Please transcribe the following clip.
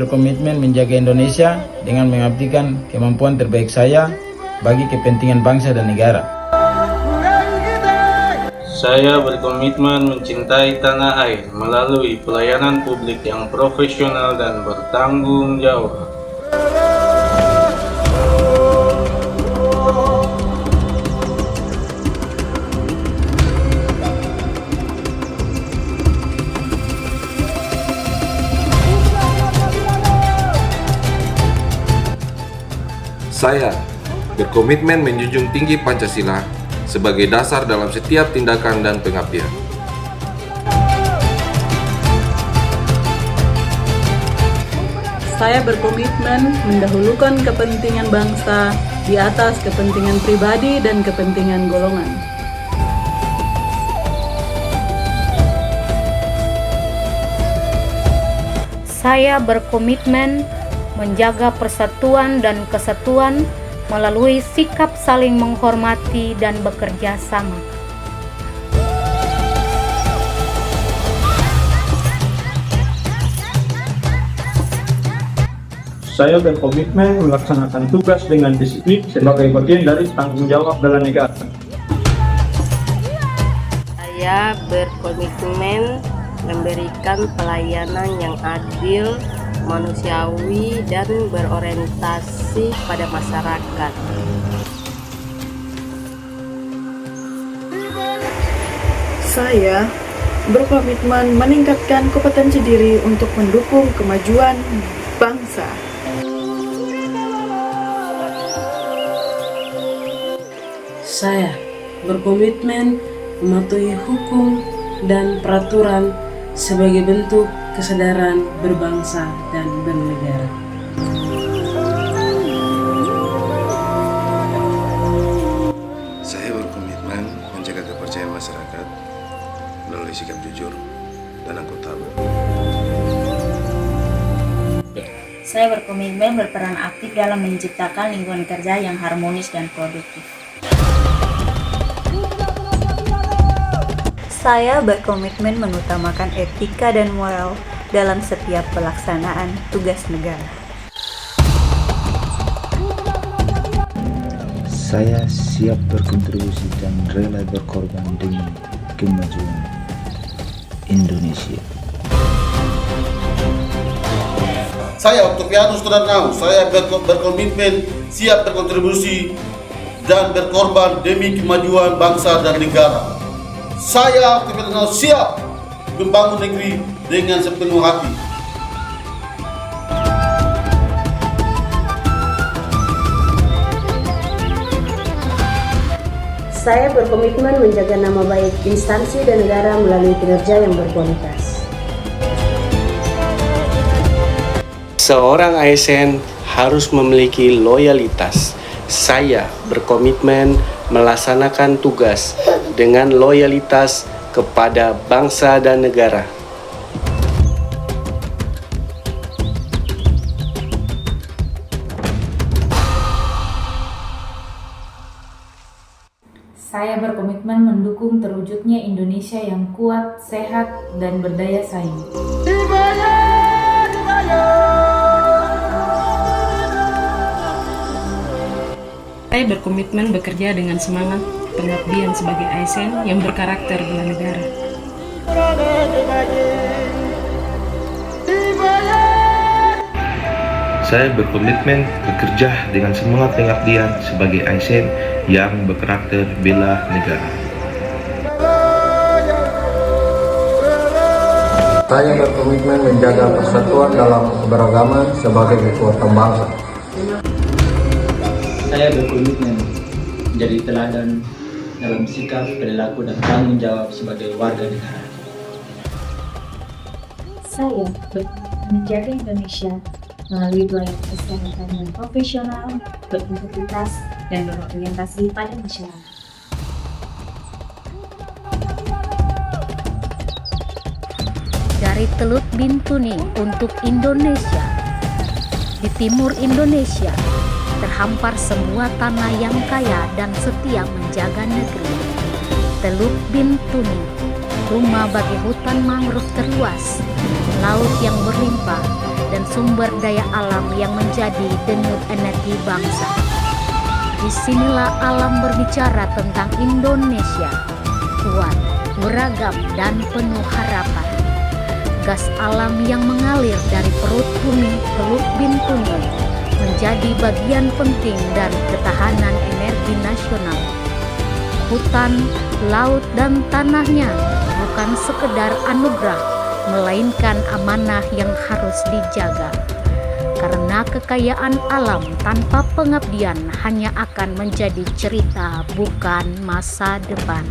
berkomitmen menjaga Indonesia dengan mengabdikan kemampuan terbaik saya bagi kepentingan bangsa dan negara. Saya berkomitmen mencintai tanah air melalui pelayanan publik yang profesional dan bertanggung jawab. Saya berkomitmen menjunjung tinggi Pancasila sebagai dasar dalam setiap tindakan dan pengabdian. Saya berkomitmen mendahulukan kepentingan bangsa di atas kepentingan pribadi dan kepentingan golongan. Saya berkomitmen menjaga persatuan dan kesatuan melalui sikap saling menghormati dan bekerja sama. Saya berkomitmen melaksanakan tugas dengan disiplin sebagai bagian dari tanggung jawab bela negara. Saya berkomitmen memberikan pelayanan yang adil, manusiawi, dan berorientasi pada masyarakat. Saya berkomitmen meningkatkan kompetensi diri untuk mendukung kemajuan bangsa. Saya berkomitmen mematuhi hukum dan peraturan sebagai bentuk kesadaran berbangsa dan bernegara. Saya berkomitmen menjaga kepercayaan masyarakat melalui sikap jujur dan akuntabel. Saya berkomitmen berperan aktif dalam menciptakan lingkungan kerja yang harmonis dan produktif. Saya berkomitmen mengutamakan etika dan moral dalam setiap pelaksanaan tugas negara. Saya siap berkontribusi dan rela berkorban demi kemajuan Indonesia. Saya Octavianus Sudarnau, saya berkomitmen siap berkontribusi dan berkorban demi kemajuan bangsa dan negara. Saya Octavianus siap membangun negeri dengan sepenuh hati. Saya berkomitmen menjaga nama baik instansi dan negara melalui kinerja yang berkualitas. Seorang ASN harus memiliki loyalitas. Saya berkomitmen melaksanakan tugas dengan loyalitas kepada bangsa dan negara. Saya berkomitmen mendukung terwujudnya Indonesia yang kuat, sehat, dan berdaya saing. Saya berkomitmen bekerja dengan semangat pengabdian sebagai ASN yang berkarakter bela negara. Saya berkomitmen bekerja dengan semangat pengabdian sebagai ASN yang berkarakter bela negara. Saya berkomitmen menjaga persatuan dalam keberagaman sebagai kekuatan bangsa. Saya berkomitmen menjadi teladan dalam sikap, perilaku, dan tanggung jawab sebagai warga negara. Saya menjaga Indonesia melalui pelayanan kesehatan yang profesional, berintegritas, dan berorientasi pada masyarakat. Dari Teluk Bintuni untuk Indonesia. Di timur Indonesia, terhampar semua tanah yang kaya dan setia menjaga negeri. Teluk Bintuni, rumah bagi hutan mangrove terluas, laut yang berlimpah, dan sumber daya alam yang menjadi denyut energi bangsa. Disinilah alam berbicara tentang Indonesia, kuat, beragam, dan penuh harapan. Gas alam yang mengalir dari perut bumi Teluk Bintuni menjadi bagian penting dari ketahanan energi nasional. Hutan, laut, dan tanahnya bukan sekedar anugerah, melainkan amanah yang harus dijaga. Karena kekayaan alam tanpa pengabdian hanya akan menjadi cerita, bukan masa depan.